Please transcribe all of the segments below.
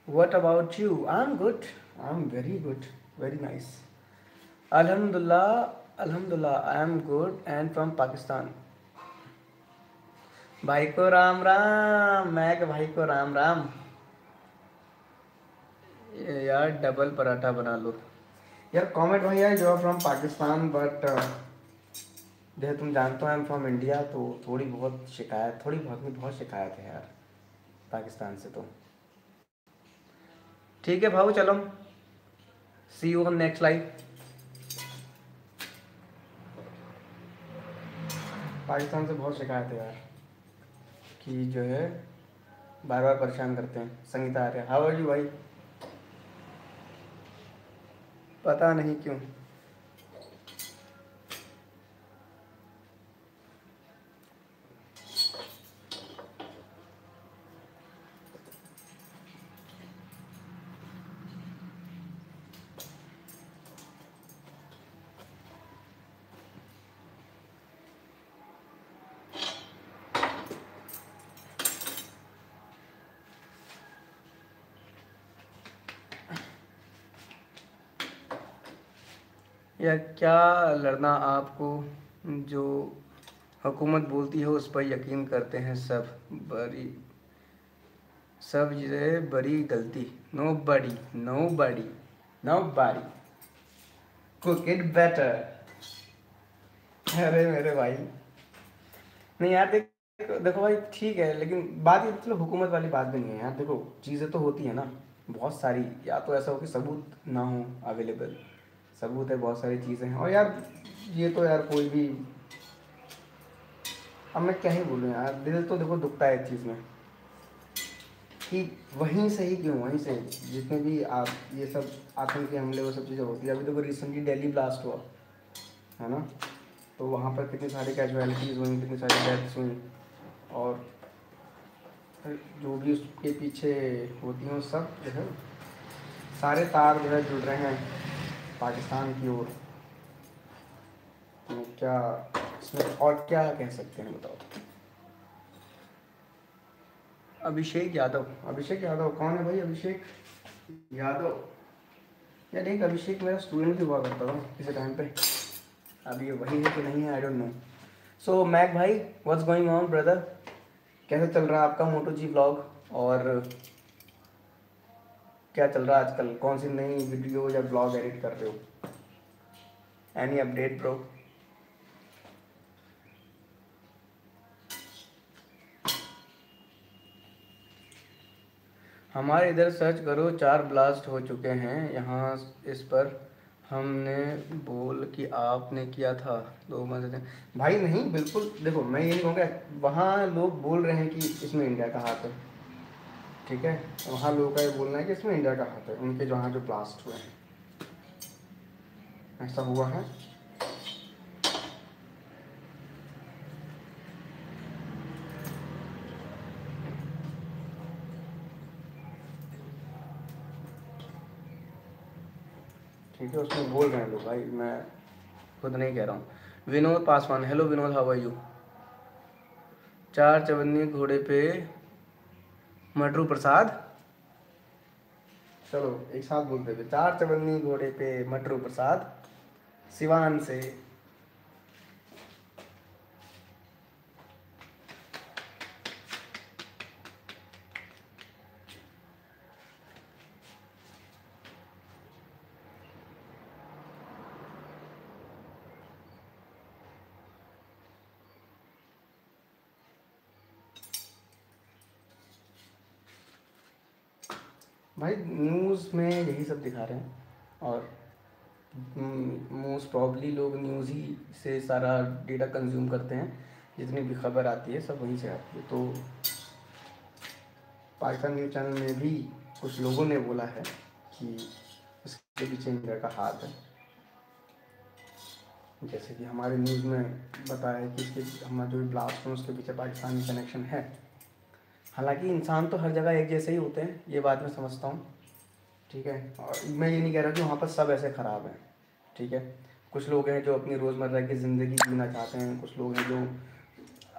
What about you? I'm good. I'm very good. Very nice. Alhamdulillah. Alhamdulillah. I am good and from Pakistan. भाई को राम राम। मैं के भाई को राम राम। यार डबल पराठा बना लो। यार कॉमेंट भाई यार जो फ्रॉम पाकिस्तान बट जैसे तुम जानते हो आई एम फ्रॉम इंडिया तो थोड़ी बहुत शिकायत थोड़ी बहुत में बहुत शिकायत है यार पाकिस्तान से तो। ठीक है भाऊ चलो see you on next live. Pakistan से बहुत शिकायत है यार कि जो है बार बार परेशान करते हैं। संगीता आ रहे हाउ आर यू भाई। पता नहीं क्यों। या क्या लड़ना आपको जो हुकूमत बोलती है उस पर यकीन करते हैं सब बड़ी सब ये बड़ी गलती। नो बड़ी नो बड़ी नो बड़ी कुक इट बेटर। अरे मेरे भाई नहीं यार देखो भाई ठीक है लेकिन बात ये मतलब हुकूमत वाली बात भी नहीं है यार। देखो चीज़ें तो होती है ना बहुत सारी। या तो ऐसा हो कि सबूत ना हो अवेलेबल। सबूत है बहुत सारी चीज़ें हैं और यार ये तो यार कोई भी अब मैं क्या ही बोलूँ यार। दिल तो देखो दुखता है इस चीज़ में कि वहीं से ही क्यों वहीं से जितने भी आप ये सब आतंकी हमले वो सब चीज़ें होती है। अभी देखो रिसेंटली दिल्ली ब्लास्ट हुआ है ना तो वहाँ पर कितनी सारी कैजुअलिटीज़ हुई कितनी सारी डेथ्स हुई और जो भी उसके पीछे होती हैं वो सब जो है सारे तार जो है जुड़ रहे हैं पाकिस्तान की ओर। तो क्या इसमें और क्या कह सकते हैं बताओ। अभिषेक यादव कौन है भाई। अभिषेक यादव यार एक अभिषेक मेरा स्टूडेंट भी हुआ करता था किसी टाइम पे। अब ये वही है कि नहीं है I don't know. So Mac भाई व्हाट्स गोइंग ऑन ब्रदर। कैसे चल रहा है आपका मोटो जी व्लॉग और क्या चल रहा है आजकल। कौन सी नई वीडियो या व्लॉग एडिट कर रहे हो। Any update bro. हमारे इधर सर्च करो 4 ब्लास्ट हो चुके हैं यहाँ इस पर हमने बोल कि आपने किया था 2 महीने भाई नहीं बिल्कुल। देखो मैं ये नहीं कहूँगा वहाँ लोग बोल रहे हैं कि इसमें इंडिया का हाथ है। ठीक है वहाँ लोगों का ये बोलना है कि इसमें इंडिया का हाथ है उनके जहाँ जो ब्लास्ट हुए हैं ऐसा हुआ है। ठीक है उसमें बोल रहे हैं लोग भाई मैं खुद नहीं कह रहा हूँ। Vinod Paswan hello Vinod how are you. 4 चवन्नी घोड़े पे मटरू प्रसाद। चलो एक साथ बोलते हुए 4 चवन्नी घोड़े पे मटरू प्रसाद सिवान से। भाई न्यूज़ में यही सब दिखा रहे हैं और मोस्ट प्रॉब्ली लोग न्यूज़ ही से सारा डेटा कंज्यूम करते हैं। जितनी भी खबर आती है सब वहीं से आती है। तो पाकिस्तान न्यूज़ चैनल में भी कुछ लोगों ने बोला है कि इसके पीछे इंडिया का हाथ है। जैसे कि हमारे न्यूज़ में बताया है कि इसके हमारा जो भी ब्लास्ट है उसके पीछे पाकिस्तान की कनेक्शन है। हालांकि इंसान तो हर जगह एक जैसे ही होते हैं ये बात मैं समझता हूँ। ठीक है और मैं ये नहीं कह रहा कि वहाँ पर सब ऐसे ख़राब हैं। ठीक है कुछ लोग हैं जो अपनी रोज़मर्रा की ज़िंदगी जीना चाहते हैं। कुछ लोग हैं जो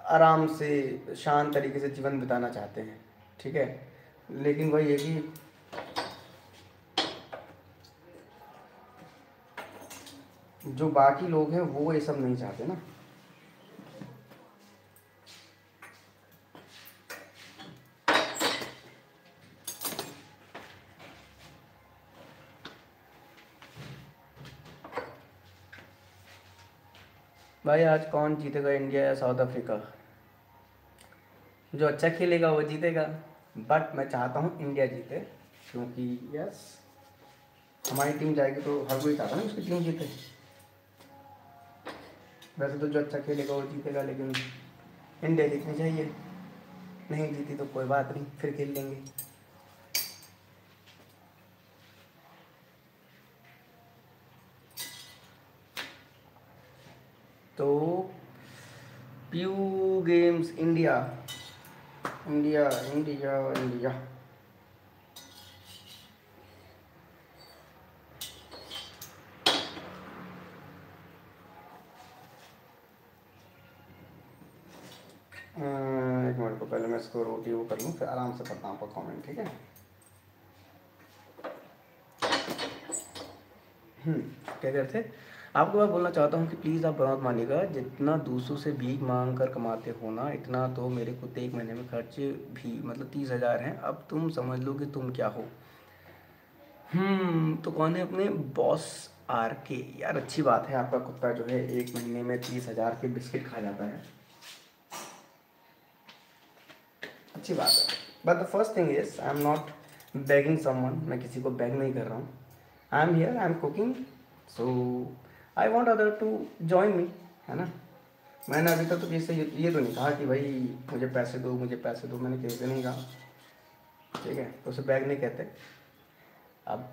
आराम से शांत तरीके से जीवन बिताना चाहते हैं। ठीक है लेकिन वही है कि जो बाकी लोग हैं वो ये सब नहीं चाहते ना। भाई आज कौन जीतेगा, इंडिया या साउथ अफ्रीका? जो अच्छा खेलेगा वो जीतेगा, बट मैं चाहता हूँ इंडिया जीते, क्योंकि यस हमारी टीम जाएगी तो हर कोई चाहता है ना उसकी टीम जीते। वैसे तो जो अच्छा खेलेगा वो जीतेगा, लेकिन इंडिया जीतनी चाहिए। नहीं जीती तो कोई बात नहीं, फिर खेल लेंगे। तो pew games India, India India India. एक मिनट को पहले मैं इसको रोटी वो कर लूँ, फिर आराम से पढ़ता हूँ आपका कमेंट, ठीक है। क्या कहते थे? आपको मैं बोलना चाहता हूँ कि प्लीज़ आप बुरा मत मानिएगा, जितना दूसरों से भीख मांग कर कमाते हो ना, इतना तो मेरे खुद एक महीने में खर्च भी मतलब 30,000 हैं। अब तुम समझ लो कि तुम क्या हो। तो कौन है अपने बॉस आर के? यार अच्छी बात है, आपका कुत्ता जो है एक महीने में 30,000 के बिस्किट खा जाता है, अच्छी बात है। But the first thing is I am not begging someone, मैं किसी को बेग नहीं कर रहा हूँ। I am here, I am cooking, so I want other to join me, है ना। मैंने अभी तक तो किसी से ये तो नहीं कहा कि भाई मुझे पैसे दो, मुझे पैसे दो, मैंने किसी से नहीं कहा, ठीक है। तो उसे बैग नहीं कहते। अब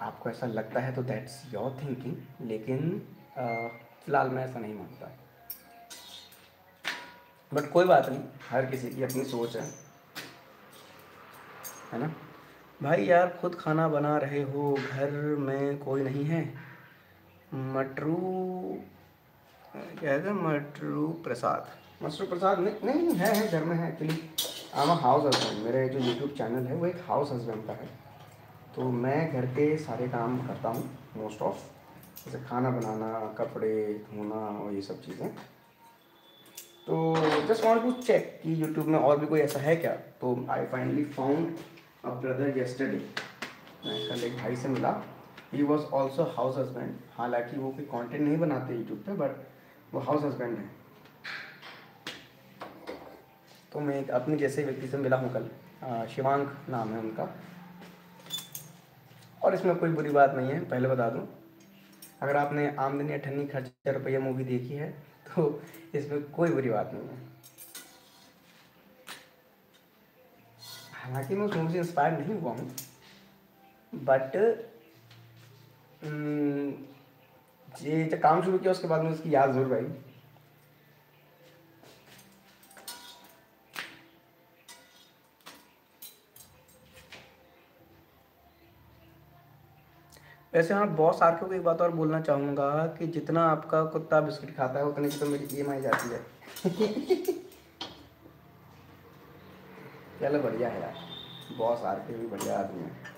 आपको ऐसा लगता है तो दैट्स योर थिंकिंग, लेकिन फ़िलहाल मैं ऐसा नहीं मानता। बट कोई बात नहीं, हर किसी की अपनी सोच है ना। भाई यार खुद खाना बना रहे हो, घर में कोई नहीं है? मटरू क्या है, मटरू प्रसाद, मटरू प्रसाद नहीं नहीं है घर में है actually. I am house husband, मेरा जो यूट्यूब चैनल है वो एक हाउस हस्बैंड का है, तो मैं घर के सारे काम करता हूँ मोस्ट ऑफ, जैसे खाना बनाना, कपड़े धोना और ये सब चीज़ें। तो जस्ट वांट टू चेक कि यूट्यूब में और भी कोई ऐसा है क्या। तो I finally found a brother yesterday, मैं कल एक भाई से मिला, he was also house husband. हालांकि वो कोई कंटेंट नहीं बनाते यूट्यूब पे, बट वो हाउस हस्बैंड है। तो मैं एक अपने जैसे व्यक्ति से मिला हूँ कल, शिवांक नाम है उनका। और इसमें कोई बुरी बात नहीं है, पहले बता दूँ, अगर आपने आमदनी अठन्नी खर्चा रुपया मूवी देखी है तो इसमें कोई बुरी बात नहीं है। हालांकि मैं उस मूवी से इंस्पायर नहीं हुआ हूँ, बट ये जब काम शुरू किया उसके बाद में उसकी याद ज़रूर आई। वैसे हाँ बॉस आर को एक बात और बोलना चाहूँगा कि जितना आपका कुत्ता बिस्किट खाता है उतने की तो मेरी EMI जाती है। चलो बढ़िया है यार, बॉस आर के भी बढ़िया आदमी है।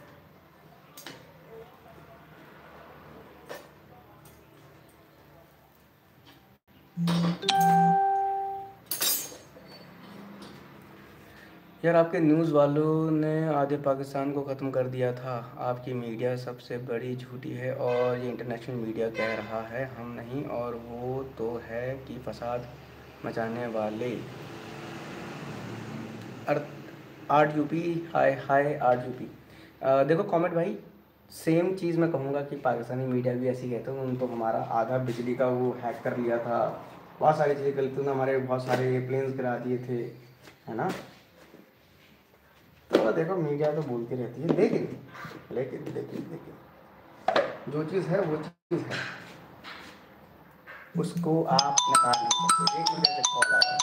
यार आपके न्यूज़ वालों ने आधे पाकिस्तान को ख़त्म कर दिया था, आपकी मीडिया सबसे बड़ी झूठी है और ये इंटरनेशनल मीडिया कह रहा है, हम नहीं। और वो तो है कि फसाद मचाने वाले आर्ट यूपी, हाय हाय आर्ट यूपी। देखो कॉमेंट भाई, सेम चीज़ मैं कहूँगा कि पाकिस्तानी मीडिया भी ऐसी कहते हैं, उन तो हमारा आधा बिजली का वो हैक कर लिया था, बहुत सारी चीज़ें गलती, उन्होंने हमारे बहुत सारे एयरप्लेन्स गिरा दिए थे, है ना। तो देखो मीडिया तो बोलती रहती है, लेकिन लेकिन लेकिन लेकिन जो चीज़ है वो चीज़ है, उसको आप नकार नहीं सकते। एक मिनट से कॉल आ रहा है,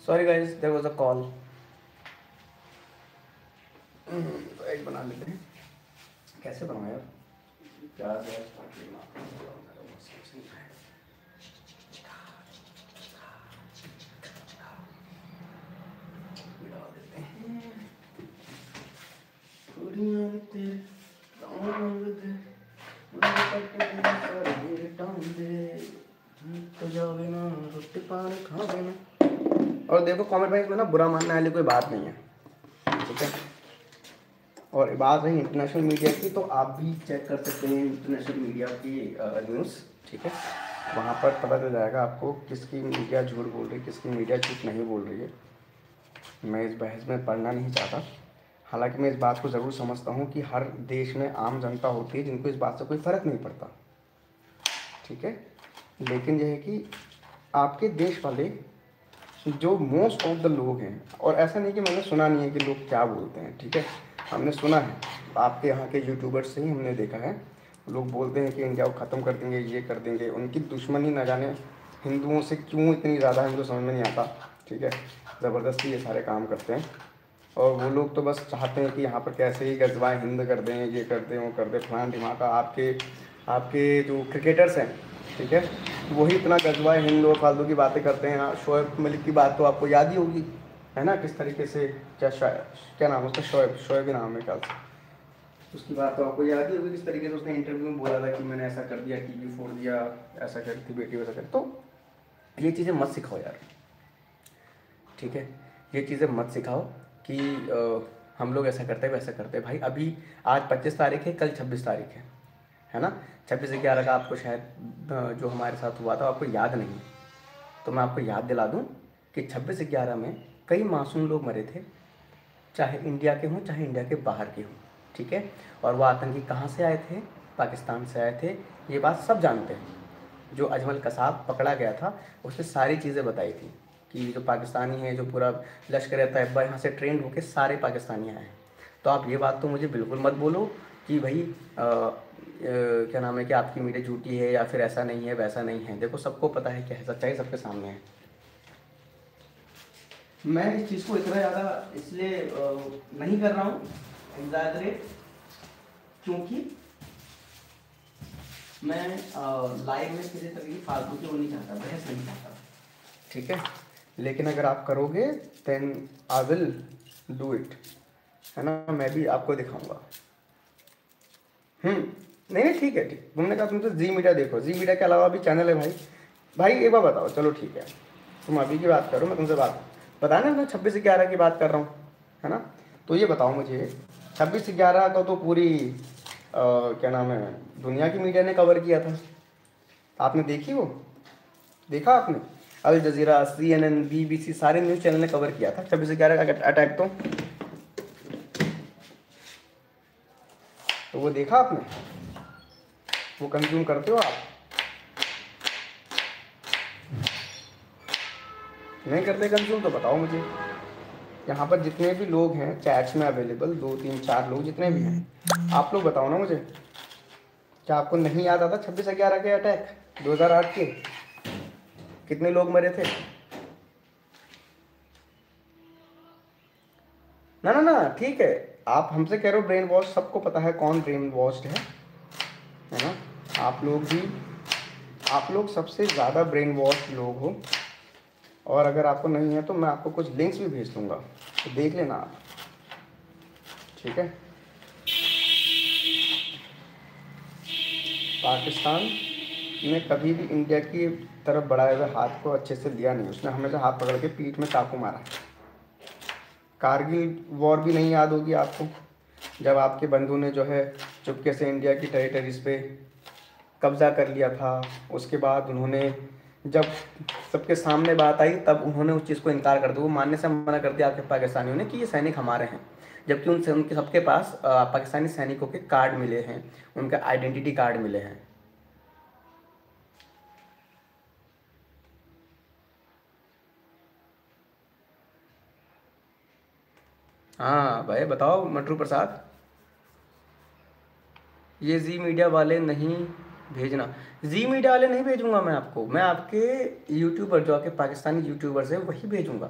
sorry guys there was a call. तो एक बना लेते हैं, कैसे बनाओ यार, प्याज है डाल देते हैं। तेरे रंग दे, मुझे कट दे सारे टांग दे, तो जावे ना रोटी पानी खावे ना। और देखो कमेंट बॉक्स में ना बुरा मानने वाली कोई बात नहीं है, ठीक है। और बात रही इंटरनेशनल मीडिया की, तो आप भी चेक कर सकते हैं इंटरनेशनल मीडिया की न्यूज़, ठीक है। वहाँ पर पता चल जाएगा आपको किसकी मीडिया झूठ बोल रही है, किसकी मीडिया झूठ नहीं बोल रही है। मैं इस बहस में पढ़ना नहीं चाहता, हालांकि मैं इस बात को ज़रूर समझता हूँ कि हर देश में आम जनता होती है जिनको इस बात से कोई फ़र्क नहीं पड़ता, ठीक है। लेकिन यह है कि आपके देश वाले जो मोस्ट ऑफ द लोग हैं, और ऐसा नहीं कि मैंने सुना नहीं है कि लोग क्या बोलते हैं, ठीक है, हमने सुना है, आपके यहाँ के यूट्यूबर्स से ही हमने देखा है, लोग बोलते हैं कि इंडिया को ख़त्म कर देंगे, ये कर देंगे। उनकी दुश्मनी न जाने हिंदुओं से क्यों इतनी ज़्यादा है, मुझे समझ में नहीं आता, ठीक है। ज़बरदस्ती ये सारे काम करते हैं, और वो लोग तो बस चाहते हैं कि यहाँ पर कैसे ही गजवाए हिंद कर दें, ये कर दें, वो कर दें, फलान ढिमाका। आपके आपके जो क्रिकेटर्स हैं, ठीक है, वही इतना गजवाए हिंद और फालतू की बातें करते हैं। हाँ, शोएब मलिक की बात तो आपको याद ही होगी, है ना, किस तरीके से, क्या नाम है उसका, शोएब ही नाम है ख्याल से, उसकी बात तो आपको याद ही होगी, किस तरीके से उसने इंटरव्यू में बोला था कि मैंने ऐसा कर दिया, टीवी फोड़ दिया, ऐसा कर थी बेटी, वैसा कर। तो ये चीज़ें मत सिखाओ यार, ठीक है, ये चीज़ें मत सिखाओ कि हम लोग ऐसा करते हैं वैसा करते हैं। भाई अभी आज 25 तारीख है, कल 26 तारीख है ना। 26/11 का आपको शायद जो हमारे साथ हुआ था आपको याद नहीं, तो मैं आपको याद दिला दूं कि 26/11 में कई मासूम लोग मरे थे, चाहे इंडिया के हों चाहे इंडिया के बाहर के हों, ठीक है। और वो आतंकी कहाँ से आए थे, पाकिस्तान से आए थे, ये बात सब जानते हैं। जो अजमल कसाब पकड़ा गया था उसने सारी चीज़ें बताई थी कि जो पाकिस्तानी है, जो पूरा लश्कर तैयबा यहाँ से ट्रेंड होकर सारे पाकिस्तानी आए हैं। तो आप ये बात तो मुझे बिल्कुल मत बोलो कि भाई क्या नाम है कि आपकी मीडिया झूठी है या फिर ऐसा नहीं है वैसा नहीं है। देखो सबको पता है क्या है, सच्चाई सबके सामने है। मैं इस चीज़ को इतना ज़्यादा इसलिए नहीं कर रहा हूँ एग्जैजरेट, क्योंकि मैं लाइव में किसी तरह की फालतू की वो नहीं चाहता, बहस नहीं चाहता, ठीक है। लेकिन अगर आप करोगे then I will do it, है ना, मैं भी आपको दिखाऊंगा। नहीं ठीक है, ठीक, तुमने कहा तुम तो जी मीडिया देखो, जी मीडिया के अलावा भी चैनल है भाई। भाई एक बार बताओ, चलो ठीक है, तुम अभी की बात करो, मैं तुमसे बात बताया ना, मैं 26/11 की बात कर रहा हूँ, है ना। तो ये बताओ मुझे 26/11 का तो पूरी क्या नाम है दुनिया की मीडिया ने कवर किया था, आपने देखी वो, देखा आपने, अल जजीरा, CNN, BBC सारे न्यूज़ चैनल ने कवर किया था 26/11 का अटैक। तो वो देखा आपने, वो कंज्यूम करते हो आप, नहीं करते कंज्यूम, तो बताओ मुझे। यहाँ पर जितने भी लोग हैं चैट्स में अवेलेबल, 2 3 4 लोग जितने भी हैं, आप लोग बताओ ना मुझे, क्या आपको नहीं याद आता 26/11 के अटैक 2008 के, कितने लोग मरे थे? ना ना ना ठीक है, आप हमसे कह रहे हो ब्रेन वॉश, सबको पता है कौन ब्रेन वॉश्ड है ना। आप लोग भी, आप लोग सबसे ज़्यादा ब्रेन वॉश लोग हो। और अगर आपको नहीं है तो मैं आपको कुछ लिंक्स भी भेज दूंगा, तो देख लेना आप, ठीक है। पाकिस्तान ने कभी भी इंडिया की तरफ बढ़ाए हुए हाथ को अच्छे से लिया नहीं, उसने हमेशा हाथ पकड़ के पीठ में चाकू मारा। कारगिल वॉर भी नहीं याद होगी आपको, जब आपके बंधु ने जो है चुपके से इंडिया की टेरिटरीज पे कब्ज़ा कर लिया था। उसके बाद उन्होंने जब सबके सामने बात आई तब उन्होंने उस चीज़ को इनकार कर दिया, वो मानने से मना कर दिया आपके पाकिस्तानियों ने कि ये सैनिक हमारे हैं, जबकि उनसे उनके सबके पास पाकिस्तानी सैनिकों के कार्ड मिले हैं, उनके आइडेंटिटी कार्ड मिले हैं। हाँ भाई बताओ मटरू प्रसाद, ये जी मीडिया वाले नहीं भेजना, जी मीडिया वाले नहीं भेजूंगा मैं आपको, मैं आपके यूट्यूबर जो आपके पाकिस्तानी यूट्यूबर्स हैं वही भेजूंगा।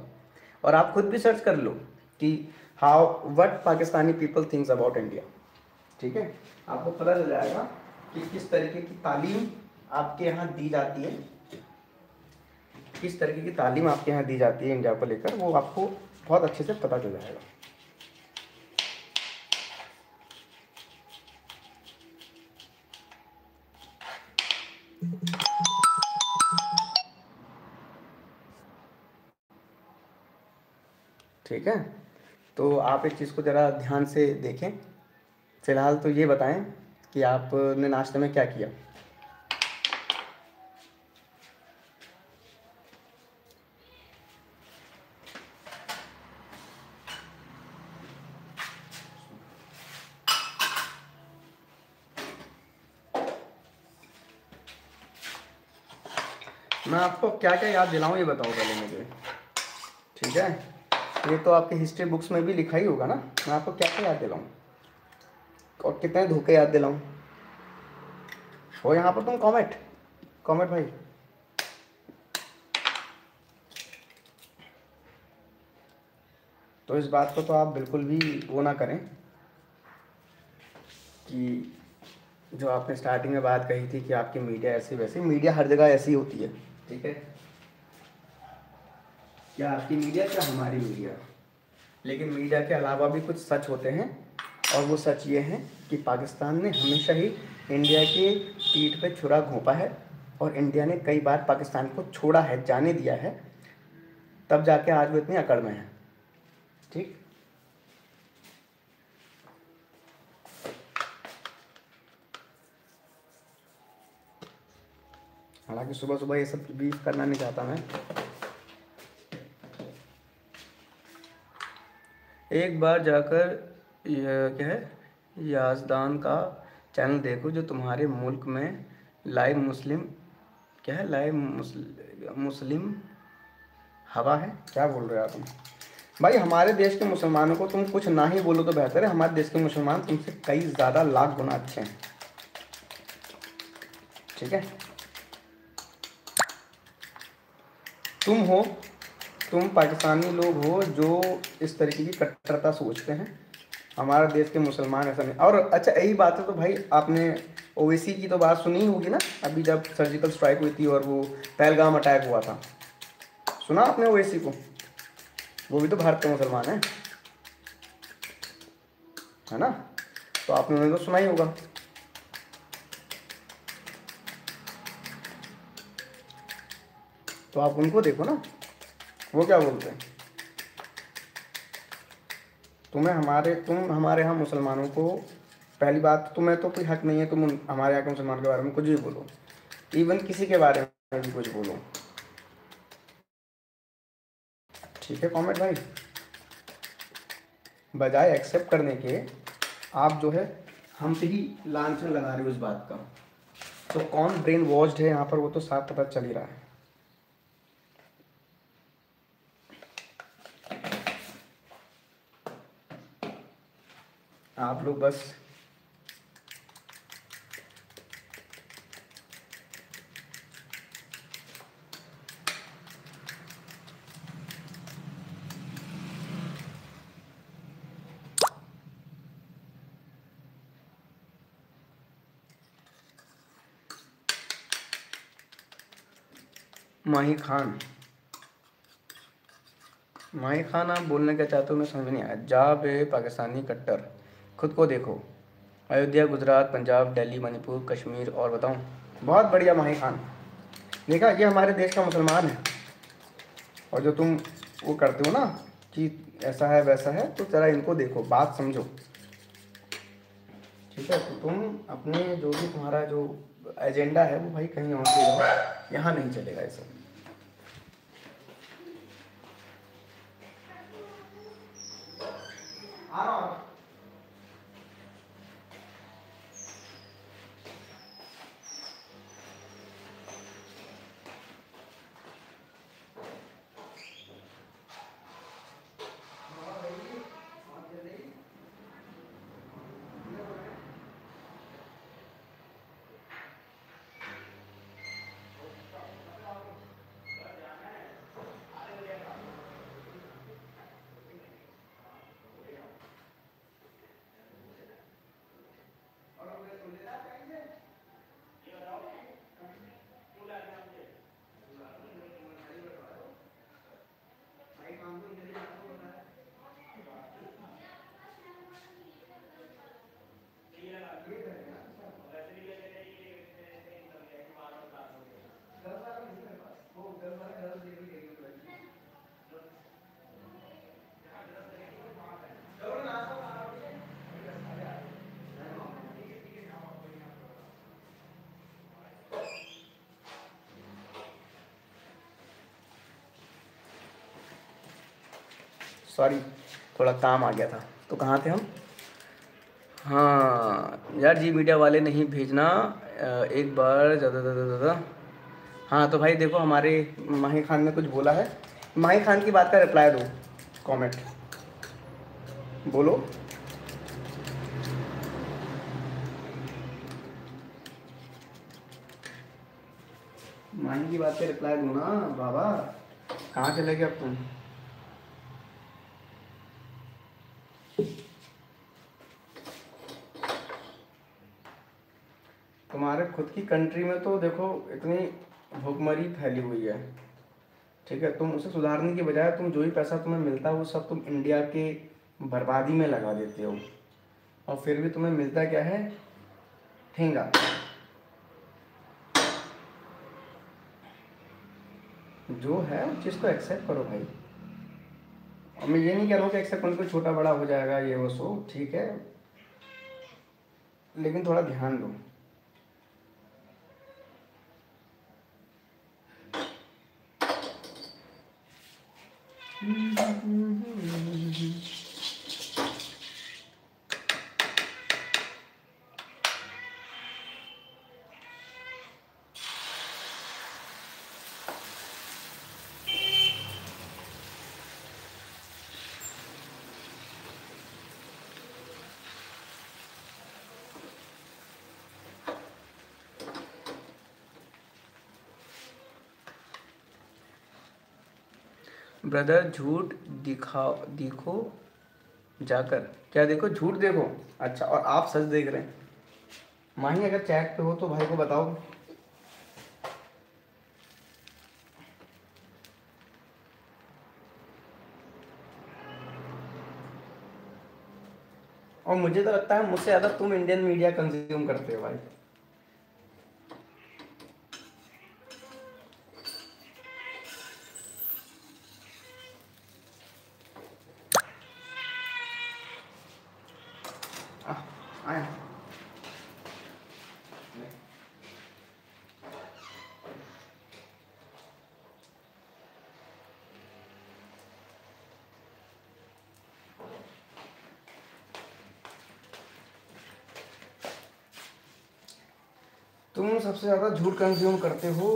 और आप खुद भी सर्च कर लो कि how what Pakistani people thinks about India, ठीक है। आपको पता चल जाएगा कि किस तरीके की तालीम आपके यहाँ दी जाती है, किस तरीके की तालीम आपके यहाँ दी जाती है इंडिया को लेकर, वो आपको बहुत अच्छे से पता चल जाएगा। ठीक है, तो आप एक चीज़ को ज़रा ध्यान से देखें। फ़िलहाल तो ये बताएं कि आपने नाश्ते में क्या किया। मैं आपको क्या क्या याद दिलाऊं ये बताओ पहले मुझे, ठीक है। ये तो आपके हिस्ट्री बुक्स में भी लिखा ही होगा ना। मैं आपको क्या क्या याद दिलाऊं और कितने धोखे याद दिलाऊं। हो यहाँ पर तुम कॉमेट, कॉमेट भाई। तो इस बात को तो आप बिल्कुल भी वो ना करें कि जो आपने स्टार्टिंग में बात कही थी कि आपकी मीडिया ऐसी वैसी। मीडिया हर जगह ऐसी होती है, ठीक है। क्या आपकी मीडिया, क्या हमारी मीडिया। लेकिन मीडिया के अलावा भी कुछ सच होते हैं, और वो सच ये हैं कि पाकिस्तान ने हमेशा ही इंडिया की पीठ पे छुरा घोंपा है, और इंडिया ने कई बार पाकिस्तान को छोड़ा है, जाने दिया है, तब जाके आज वो इतनी अकड़ में है, ठीक। हालांकि सुबह सुबह ये सब बीफ करना नहीं चाहता मैं। एक बार जाकर क्या है, याजदान का चैनल देखो जो तुम्हारे मुल्क में लाइव मुस्लिम, क्या है, लाइव मुस्लिम हवा है। क्या बोल रहे हो आप तुम भाई। हमारे देश के मुसलमानों को तुम कुछ ना ही बोलो तो बेहतर है। हमारे देश के मुसलमान तुमसे कई ज़्यादा लाख गुना अच्छे हैं, ठीक है। तुम हो, तुम पाकिस्तानी लोग हो जो इस तरीके की कट्टरता सोचते हैं। हमारे देश के मुसलमान ऐसा नहीं। और अच्छा यही बात है तो भाई आपने ओवैसी की तो बात सुनी ही होगी ना, अभी जब सर्जिकल स्ट्राइक हुई थी और वो पहलगाम अटैक हुआ था। सुना आपने ओवैसी को? वो भी तो भारत के मुसलमान है ना। तो आपने उन्हें तो सुना ही होगा। तो आप उनको देखो ना, वो क्या बोलते हैं। तुम हमारे यहाँ मुसलमानों को, पहली बात तुम्हें तो कोई हक नहीं है तुम हमारे यहाँ के मुसलमान के बारे में कुछ भी बोलो, इवन किसी के बारे में भी कुछ बोलो, ठीक है कॉमेड भाई। बजाय एक्सेप्ट करने के आप जो है हम पे ही लांछन लगा रहे हो इस बात का। तो कौन ब्रेन वॉश्ड है यहाँ पर वो तो साफ पता चल ही रहा है। आप लोग बस माही खान, माही खान आप बोलने क्या चाहते हो मैं समझ नहीं आया। जा बे पाकिस्तानी कट्टर, खुद को देखो। अयोध्या, गुजरात, पंजाब, दिल्ली, मणिपुर, कश्मीर और बताऊं। बहुत बढ़िया माही खान। देखा, ये हमारे देश का मुसलमान है। और जो तुम वो करते हो ना कि ऐसा है वैसा है, तो ज़रा इनको देखो, बात समझो, ठीक है। तो तुम अपने जो भी तुम्हारा जो एजेंडा है वो भाई कहीं और ले जाओ, यहाँ नहीं चलेगा ये सब। आ रहा हूँ। सॉरी, थोड़ा काम आ गया था। तो कहाँ थे हम? हाँ यार, जी मीडिया वाले नहीं भेजना एक बार ज़्यादा ज़्यादा ज़्यादा। हाँ तो भाई देखो, हमारे माही खान ने कुछ बोला है, माही खान की बात का रिप्लाई दो, कमेंट बोलो। माही की बात पे रिप्लाई दो ना बाबा, कहाँ चले गए अब तुम? तुम्हारे खुद की कंट्री में तो देखो इतनी भुखमरी फैली हुई है, ठीक है? तुम उसे सुधारने की बजाय तुम जो ही पैसा तुम्हें मिलता है वो सब तुम इंडिया के बर्बादी में लगा देते हो, और फिर भी तुम्हें मिलता क्या है? ठेंगा। जो है उस चीज़ को एक्सेप्ट करो भाई। और मैं ये नहीं कह रहा हूँ कि एक्सेप्ट करने को छोटा बड़ा हो जाएगा ये वो सो, ठीक है, लेकिन थोड़ा ध्यान दो। ब्रदर झूठ दिखाओ, देखो जाकर, क्या देखो? झूठ देखो। अच्छा, और आप सच देख रहे हैं? माही अगर चैट पे हो तो भाई को बताओ। और मुझे तो लगता है मुझसे ज़्यादा तुम इंडियन मीडिया कंज्यूम करते हो भाई। आया। तुम सबसे ज़्यादा झूठ कंज्यूम करते हो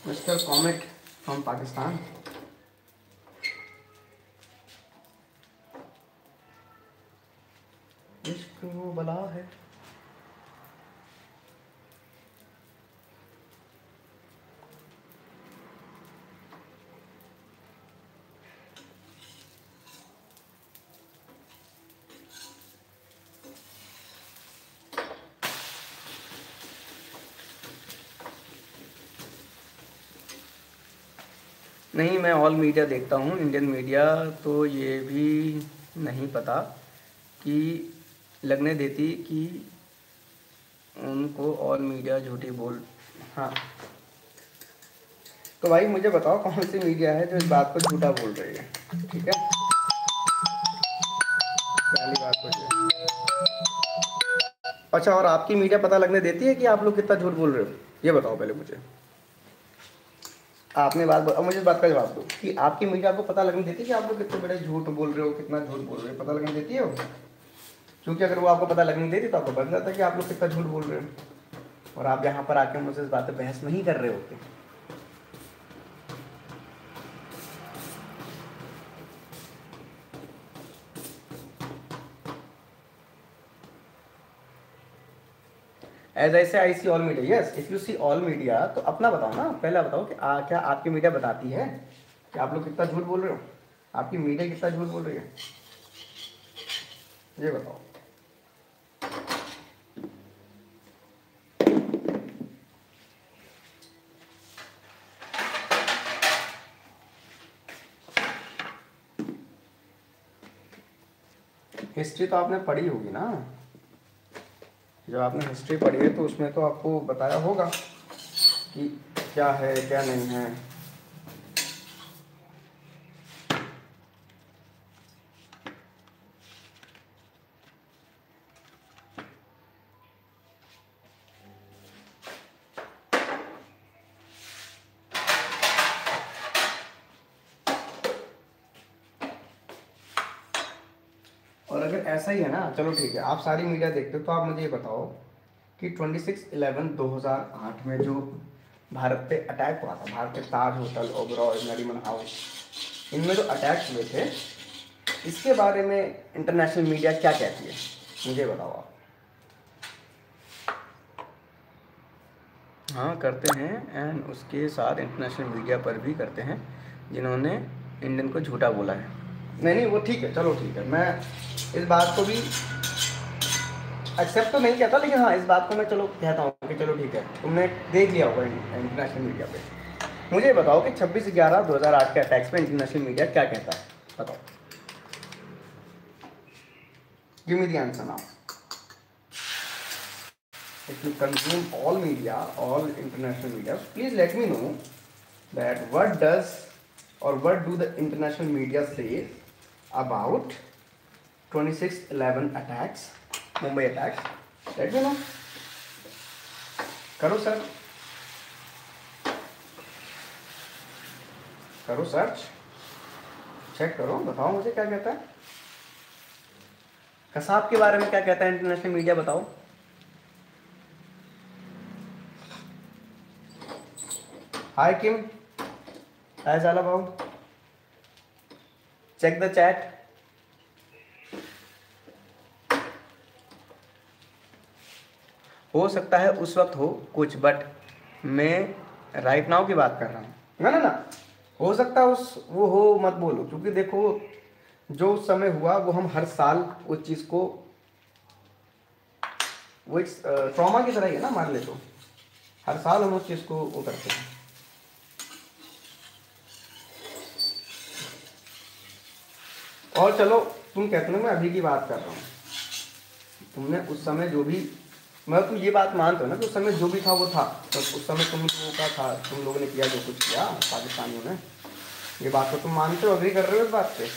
मिस्टर कॉमेट फ्रॉम पाकिस्तान। इश्क वो बला है। नहीं, मैं ऑल मीडिया देखता हूँ, इंडियन मीडिया तो ये भी नहीं पता कि लगने देती कि उनको ऑल मीडिया झूठी बोल। हाँ, तो भाई मुझे बताओ कौन सी मीडिया है जो इस बात को झूठा बोल रही है? ठीक है, पहली बात तो ये। अच्छा, और आपकी मीडिया पता लगने देती है कि आप लोग कितना झूठ बोल रहे हो? ये बताओ पहले मुझे। आपने बात, अब मुझे इस बात का जवाब दो कि आपकी मीडिया आपको पता लगने देती है कि आप लोग कितने बड़े झूठ बोल रहे हो, कितना झूठ बोल रहे हो, पता लगने देती है वो? क्योंकि अगर वो आपको पता लगने देती तो आपको पता जाता है कि आप लोग कितना झूठ बोल रहे हो, और आप यहाँ पर आके मुझसे इस बात पर बहस नहीं कर रहे होते। As I say I see all media, yes if you see all media, तो अपना बताओ ना, पहला बताओ कि क्या आपकी मीडिया बताती है कि आप लोग कितना झूठ बोल रहे हो? आपकी मीडिया कितना झूठ बोल रही है, ये बताओ। हिस्ट्री तो आपने पढ़ी होगी ना? जब आपने हिस्ट्री पढ़ी है तो उसमें तो आपको बताया होगा कि क्या है क्या नहीं है। और अगर ऐसा ही है ना, चलो ठीक है, आप सारी मीडिया देखते हो, तो आप मुझे ये बताओ कि 26/11/2008 में जो भारत पे अटैक हुआ था, भारत के ताज होटल, ओबरॉय, नरीमन हाउस, इनमें जो अटैक हुए थे, इसके बारे में इंटरनेशनल मीडिया क्या कहती है, मुझे बताओ आप। हाँ करते हैं, एंड उसके साथ इंटरनेशनल मीडिया पर भी करते हैं जिन्होंने इंडियन को झूठा बोला है। नहीं नहीं वो ठीक है, चलो ठीक है, मैं इस बात को भी एक्सेप्ट तो नहीं कहता, लेकिन हाँ इस बात को मैं चलो कहता हूँ कि चलो ठीक है, तुमने देख लिया होगा इंटरनेशनल मीडिया पे। मुझे बताओ कि 26/11/2008 के अटैक्स पे इंटरनेशनल मीडिया क्या कहता है, बताओ। Give me the answer now. If you consume all media, all international media, please let me know that what does or what do the international media say about 26/11 attacks, Mumbai attacks. Let me know. करो sir, करो search, check करो, बताओ मुझे क्या कहता है। कसाब के बारे में क्या कहता है इंटरनेशनल मीडिया, बताओ। हाय किम, हाय साला बाबू, चेक द चैट। हो सकता है उस वक्त हो कुछ, बट मैं राइट नाउ की बात कर रहा हूँ। ना ना ना, हो सकता है उस वो हो मत बोलो, क्योंकि देखो जो उस समय हुआ वो हम हर साल उस चीज़ को, वो एक ट्रॉमा की तरह ही है ना हमारे लिए, तो हर साल हम उस चीज़ को वो करते हैं। और चलो तुम कहते हो मैं अभी की बात कर रहा हूँ, तुमने उस समय जो भी, मैं तुम ये बात मानते हो ना कि उस समय जो भी था वो था, तो उस समय तुम लोगों का था, तुम लोगों ने किया जो कुछ किया पाकिस्तानियों ने, ये बात तो तुम मानते हो, अग्री कर रहे हो इस बात पे।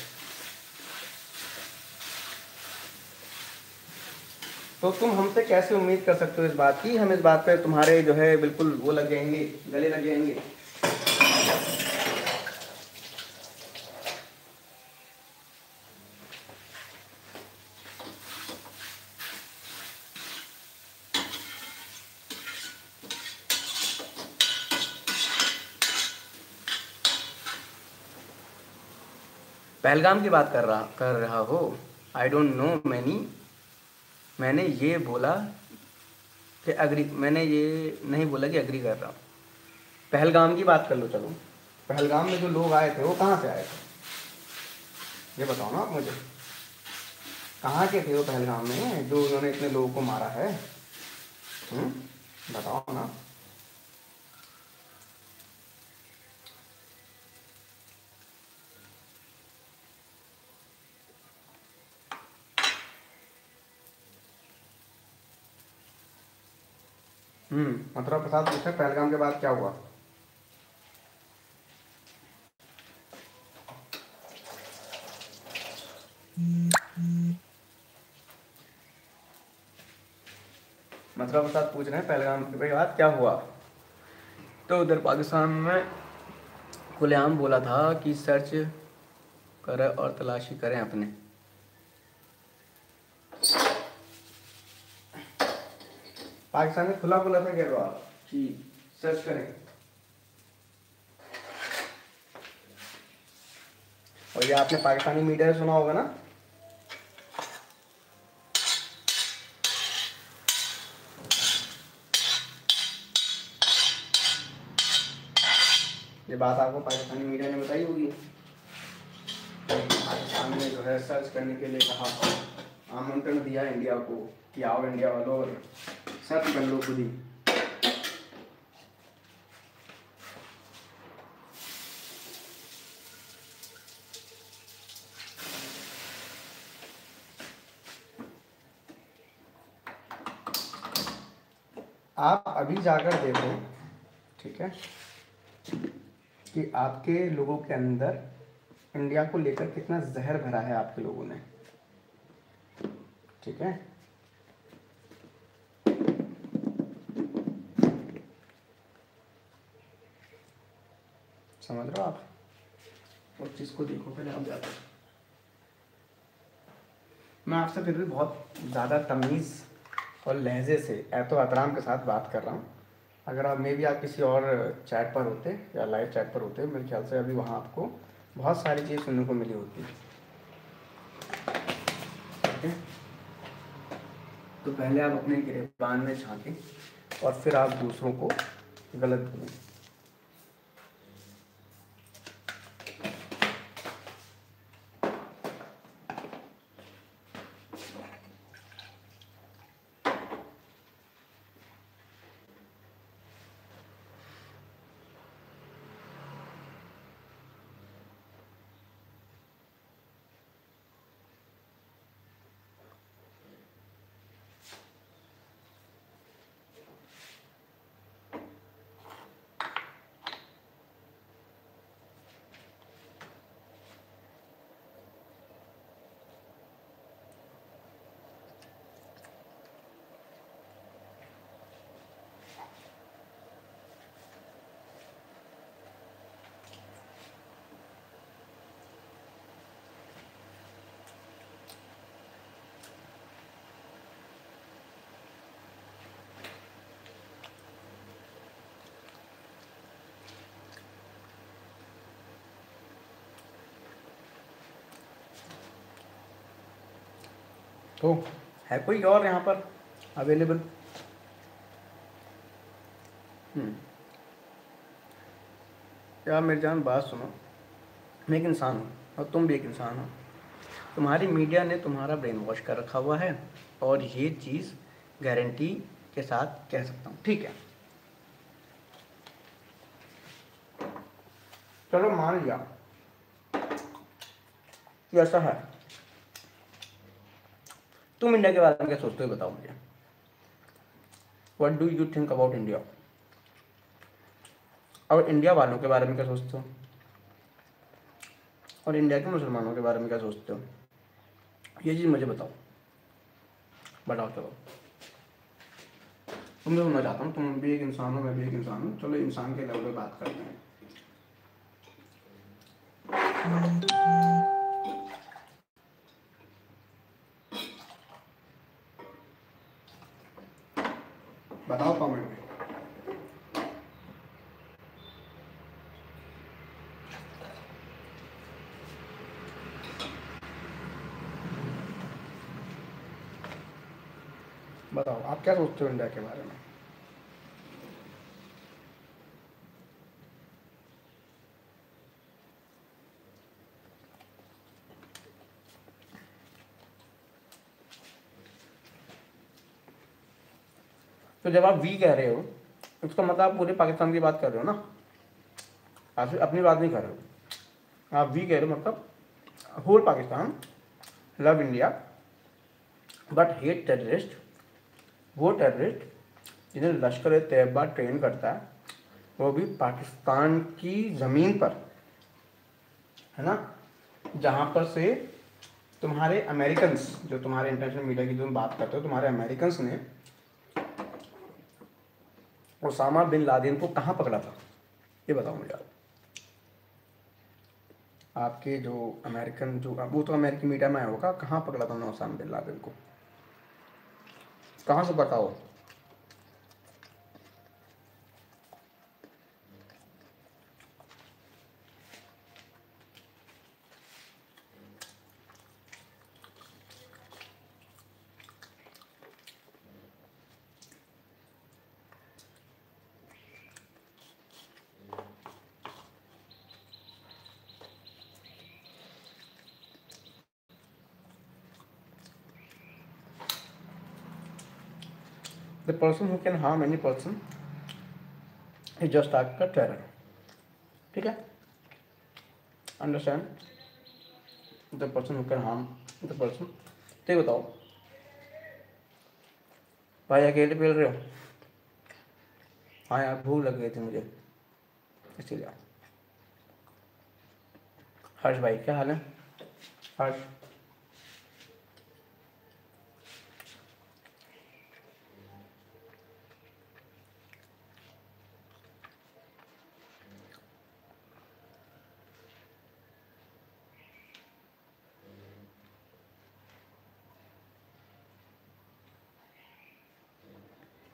तो तुम हमसे कैसे उम्मीद कर सकते हो इस बात की, हम इस बात पे तुम्हारे जो है बिल्कुल वो लग जाएंगे, गले लग जाएंगे। पहलगाम की बात कर रहा हो, आई डोंट नो मैंने ये बोला कि अग्री, मैंने ये नहीं बोला कि अग्री कर रहा हूँ। पहलगाम की बात कर लो, चलो पहलगाम में जो लोग आए थे वो कहाँ से आए थे, ये बताओ ना आप मुझे, कहाँ के थे वो पहलगाम में जो उन्होंने इतने लोगों को मारा है, बताओ ना। मथुरा प्रसाद पूछे पहलगाम के बाद क्या हुआ। मथुरा प्रसाद पूछ रहे हैं पहलगाम के बाद क्या हुआ। तो उधर पाकिस्तान में खुलेआम बोला था कि सर्च करें और तलाशी करें अपने। पाकिस्तान में खुला बोला था कह रहे आप कि सर्च करें, और ये आपने पाकिस्तानी मीडिया से सुना होगा ना। ये बात आपको पाकिस्तानी मीडिया ने बताई होगी, पाकिस्तान ने जो है सर्च करने के लिए कहा, आमंत्रण दिया इंडिया को कि आओ इंडिया वालों और सर्च कर लो खुद ही। आप अभी जाकर देखो, ठीक है, कि आपके लोगों के अंदर इंडिया को लेकर कितना जहर भरा है आपके लोगों ने, ठीक है। समझ रहे हो आप, उस चीज़ को देखो पहले आप जाकर। मैं आपसे फिर भी बहुत ज़्यादा तमीज़ और लहजे से एतो एहतराम के साथ बात कर रहा हूँ। अगर आप मे भी आप किसी और चैट पर होते या लाइव चैट पर होते, मेरे ख्याल से अभी वहाँ आपको बहुत सारी चीज़ सुनने को मिली होती। ठीक है, तो पहले आप अपने गिरेबान में झांकें और फिर आप दूसरों को गलत बोलें। तो है कोई और यहाँ पर अवेलेबल? यार मेरी जान बात सुनो, मैं एक इंसान हूँ और तुम भी एक इंसान हो। तुम्हारी मीडिया ने तुम्हारा ब्रेन वॉश कर रखा हुआ है, और ये चीज़ गारंटी के साथ कह सकता हूँ। ठीक है, चलो मान लिया कि ऐसा है। तुम इंडिया के बारे में क्या सोचते हो, बताओ मुझे। What do you think about India? और इंडिया वालों के बारे में क्या सोचते हो? और इंडिया के मुसलमानों के बारे में क्या सोचते हो? ये चीज़ मुझे बताओ, बताओ। चलो तुमसे सुनना चाहता हूँ, तुम भी एक इंसान हो, मैं भी एक इंसान हूँ। चलो इंसान के लेवल पे बात करते हैं। बताओ कमेंट में। बताओ आप क्या सोचते हो इंडिया के बारे में। तो जब आप वी कह रहे हो, उसका मतलब आप पूरे पाकिस्तान की बात कर रहे हो ना, आप सिर्फ अपनी बात नहीं कर रहे हो। आप वी कह रहे हो मतलब whole Pakistan love India but hate terrorist. वो टेररिस्ट जिन्हें लश्कर ए तैयबा ट्रेन करता है, वो भी पाकिस्तान की ज़मीन पर, है ना, जहाँ पर से तुम्हारे अमेरिकन्स, जो तुम्हारे इंटरनेशनल मीडिया की तुम बात करते हो, तुम्हारे अमेरिकन्स ने ओसामा बिन लादेन को कहाँ पकड़ा था, ये बताओ मुझे आप। आपके जो अमेरिकन, जो वो तो अमेरिकी मीडिया में आया होगा, कहाँ पकड़ा था उन्होंने ओसामा बिन लादेन को, कहाँ से बताओ। The person who can harm any person is just act का टेरर। ठीक है, understand? The person who can harm the person. तो ये बताओ भाई, अकेले पेल रहे हो? हाँ यार, भूख लग गई थी मुझे, इसीलिए। हर्ष भाई क्या हाल है? Harsh,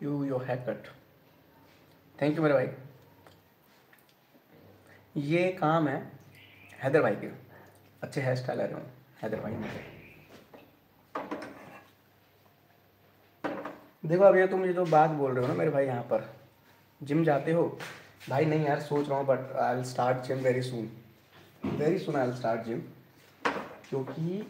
your hair cut. Thank you मेरे भाई। ये काम है हैदर भाई के, अच्छे हेयर स्टाइलर हैं हैदर भाई मेरे। देखो अब ये तुम ये जो बात बोल रहे हो ना मेरे भाई, यहाँ पर जिम जाते हो भाई? नहीं यार, सोच रहा हूँ but I will start gym very soon I will start gym, क्योंकि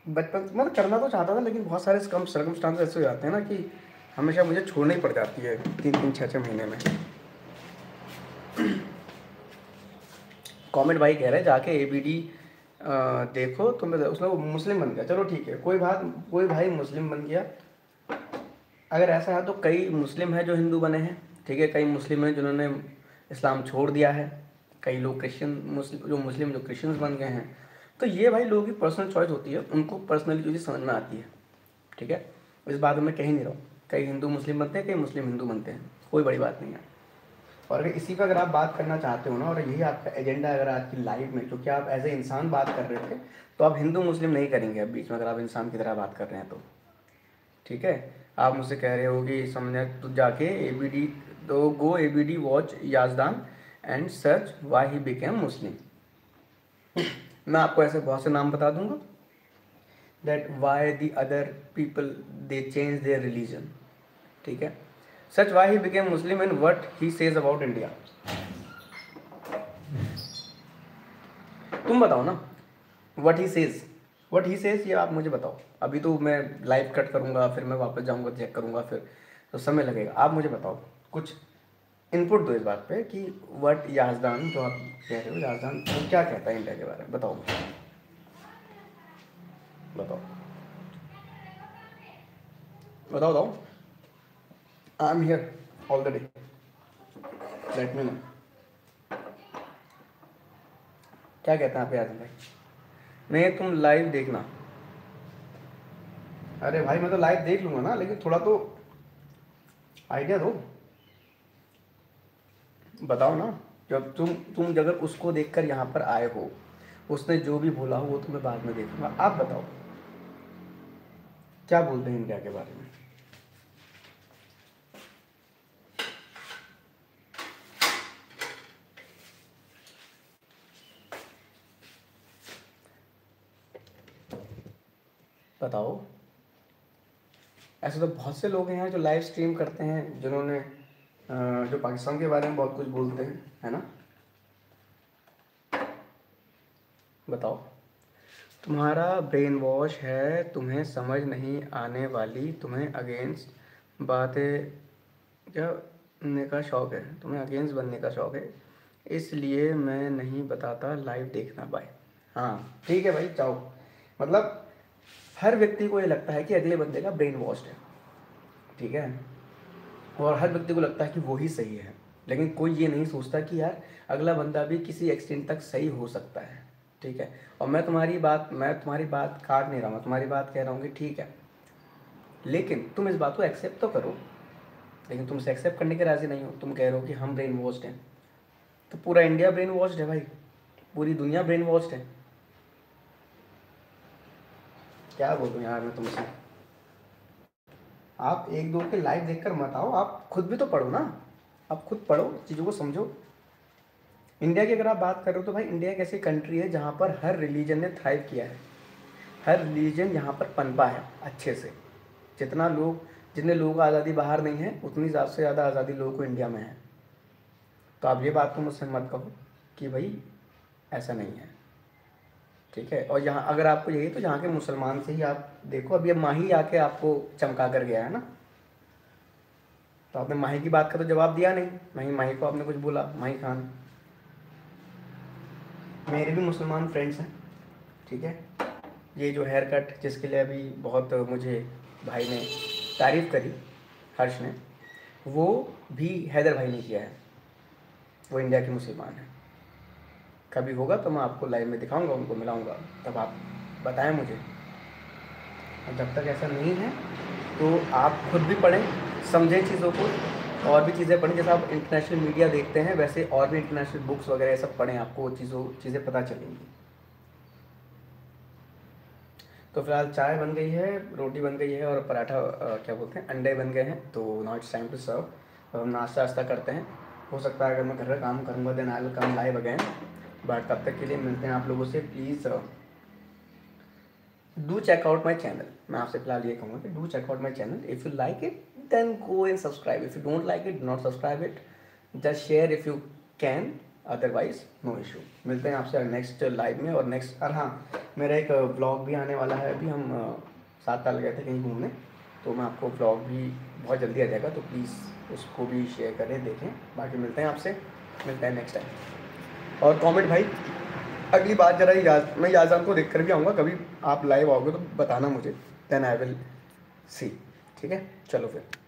बचपन मतलब करना तो चाहता था, लेकिन बहुत सारे सर्कमस्टांस ऐसे हो जाते हैं ना कि हमेशा मुझे छोड़नी पड़ जाती है 3-3 6-6 महीने में। कमेंट भाई कह रहे हैं जाके ABD देखो तुम, उसमें वो मुस्लिम बन गया। चलो ठीक है, कोई भाई मुस्लिम बन गया। अगर ऐसा है तो कई मुस्लिम हैं जो हिंदू बने हैं, ठीक है, कई मुस्लिम हैं जिन्होंने इस्लाम छोड़ दिया है, कई लोग मुस्लिम जो क्रिश्चियंस बन गए हैं। तो ये भाई लोगों की पर्सनल चॉइस होती है, उनको पर्सनली जो चीज़ समझ में आती है, ठीक है। इस बात में मैं कह ही नहीं रहा हूँ, कई हिंदू मुस्लिम बनते हैं, कई मुस्लिम हिंदू बनते हैं, कोई बड़ी बात नहीं है। और अगर इसी पर अगर आप बात करना चाहते हो ना, और यही आपका एजेंडा अगर आज की लाइफ में, क्योंकि आप एज ए इंसान बात कर रहे थे, तो आप हिंदू मुस्लिम नहीं करेंगे अब बीच में, अगर आप इंसान की तरह बात कर रहे हैं तो, ठीक है। आप मुझसे कह रहे हो कि समझे तो जाके ABD तो go ABD watch Yazdan and search why he became Muslim. मैं आपको ऐसे बहुत से नाम बता दूंगा, that why the other people they change their religion, ठीक है। Such why he became Muslim and what he says about India. तुम बताओ ना, व्हाट ही सेज ये आप मुझे बताओ। अभी तो मैं लाइव कट करूंगा, फिर मैं वापस जाऊंगा, चेक करूंगा, फिर तो समय लगेगा। आप मुझे बताओ, कुछ इनपुट दो इस बात पे कि व्हाट याजदान, जो आप कह रहे हो याजदान, वो क्या कहता है इंडिया के बारे में, बताओ मुझे, बताओ बताओ बताओ। आई am here all the day, let me know क्या कहते हैं आप याजदान भाई। नहीं तुम लाइव देखना। अरे भाई मैं तो लाइव देख लूंगा ना, लेकिन थोड़ा तो आइडिया दो, बताओ ना। जब तुम अगर उसको देखकर यहाँ पर आए हो, उसने जो भी बोला हो वो तो मैं बाद में देखूंगा। आप बताओ क्या बोलते हैं इंडिया के बारे में। बताओ। ऐसे तो बहुत से लोग हैं जो लाइव स्ट्रीम करते हैं, जिन्होंने जो पाकिस्तान के बारे में बहुत कुछ बोलते हैं, है ना। बताओ। तुम्हारा ब्रेन वॉश है, तुम्हें समझ नहीं आने वाली, तुम्हें अगेंस्ट बातें क्या बनने का शौक़ है, तुम्हें अगेंस्ट बनने का शौक़ है, इसलिए मैं नहीं बताता, लाइव देखना। बाय। हाँ ठीक है भाई, जाओ। मतलब हर व्यक्ति को ये लगता है कि अगले बंदे का ब्रेन वॉश्ड है, ठीक है, और हर व्यक्ति को लगता है कि वो ही सही है, लेकिन कोई ये नहीं सोचता कि यार अगला बंदा भी किसी एक्सटेंट तक सही हो सकता है, ठीक है। और मैं तुम्हारी बात काट नहीं रहा हूँ, मैं तुम्हारी बात कह रहा हूँ कि ठीक है, लेकिन तुम इस बात को एक्सेप्ट तो करो। लेकिन तुम इसे एक्सेप्ट करने के राजी नहीं हो, तुम कह रहे हो कि हम ब्रेन वॉश्ड हैं। तो पूरा इंडिया ब्रेन वॉश्ड है भाई, पूरी दुनिया ब्रेन वॉश्ड है। क्या बोलूँ यार मैं तुमसे। आप एक दो के लाइव देखकर मत आओ, आप खुद भी तो पढ़ो ना, आप खुद पढ़ो, चीज़ों को समझो। इंडिया की अगर आप बात कर रहे हो तो भाई इंडिया एक ऐसी कंट्री है जहाँ पर हर रिलीजन ने थ्राइव किया है, हर रिलीजन यहाँ पर पनपा है अच्छे से। जितने लोगों को आज़ादी बाहर नहीं है, उतनी ज़्यादा से ज़्यादा आज़ादी लोगों को इंडिया में है। तो आप ये बात तो मुझसे मत कहो कि भाई ऐसा नहीं है, ठीक है। और यहाँ अगर आपको यही, तो यहाँ के मुसलमान से ही आप देखो, अभी अब माही आके आपको चमका कर गया है ना, तो आपने माही की बात का तो जवाब दिया नहीं। माही को आपने कुछ बोला, माही खान। मेरे भी मुसलमान फ्रेंड्स हैं, ठीक है। ये जो हेयर कट जिसके लिए अभी बहुत मुझे भाई ने तारीफ़ करी, हर्ष ने, वो भी हैदर भाई ने किया है, वो इंडिया के मुसलमान हैं। कभी होगा तो मैं आपको लाइव में दिखाऊंगा, उनको मिलाऊंगा, तब आप बताएं मुझे। और जब तक ऐसा नहीं है तो आप खुद भी पढ़ें, समझें चीज़ों को, और भी चीज़ें पढ़ें। जैसे आप इंटरनेशनल मीडिया देखते हैं, वैसे और भी इंटरनेशनल बुक्स वगैरह सब पढ़ें, आपको चीज़ें पता चलेंगी। तो फिलहाल चाय बन गई है, रोटी बन गई है और पराठा क्या बोलते हैं, अंडे बन गए हैं। तो now it's time to serve. अब हम नाश्ता वास्ता करते हैं। हो सकता है अगर मैं घर का काम करूँगा then I will come live again, but तब तक के लिए मिलते हैं आप लोगों से। Please do check out my channel. मैं आपसे फिलहाल ये कहूँगा कि do check out my channel. If you like it then go and subscribe, if you don't like it not subscribe it, just share if you can, otherwise no issue. मिलते हैं आपसे next live में। और next, और हाँ, मेरा एक vlog भी आने वाला है। अभी हम 7 साल गए थे कहीं घूमने, तो मैं आपको व्लॉग भी बहुत जल्दी आ जाएगा, तो प्लीज़ उसको भी शेयर करें, देखें। बाकी मिलते हैं आपसे, मिलते हैं नेक्स्ट टाइम। और कमेंट भाई, अगली बात जरा मैं याजान को देख कर भी आऊँगा, कभी आप लाइव आओगे तो बताना मुझे, देन आई विल सी। ठीक है, चलो फिर।